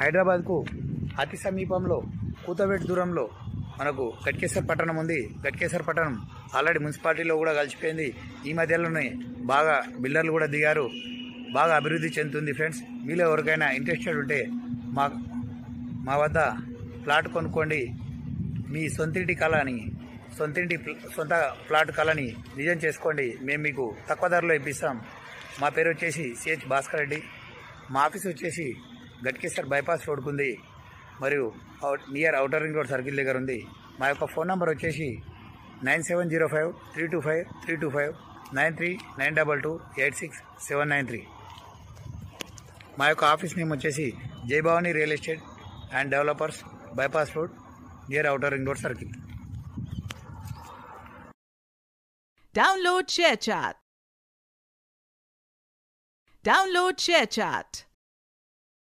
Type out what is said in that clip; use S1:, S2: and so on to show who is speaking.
S1: హైదరాబాద్కు అతి సమీపంలో కూతవేటు దూరంలో మనకు గట్కేసర్ పట్టణం ఉంది. గట్కేసర్ పట్టణం ఆల్రెడీ మున్సిపాలిటీలో కూడా కలిసిపోయింది. ఈ మధ్యలోనే బాగా బిల్డర్లు కూడా దిగారు. బాగా అభివృద్ధి చెందుతుంది ఫ్రెండ్స్. మీలో ఎవరికైనా ఇంట్రెస్టెడ్ ఉంటే మా వద్ద ప్లాట్ కొనుక్కోండి. మీ సొంత ప్లాట్ కళని నిజం చేసుకోండి. మేము మీకు తక్కువ ధరలో ఇప్పిస్తాం. మా పేరు వచ్చేసి సిహెచ్ భాస్కర్ రెడ్డి. మా ఆఫీస్ వచ్చేసి గట్కేసర్ బైపాస్ రోడ్కు ఉంది, మరియు near outer ring road circle దగ్గర ఉంది. మా యొక్క ఫోన్ నంబర్ వచ్చేసి 9705325325 9392286793. మా యొక్క ఆఫీస్ నేమ్ వచ్చేసి జై Bhavani real estate and developers, bypass road, near outer ring road circle.
S2: Download ShareChat.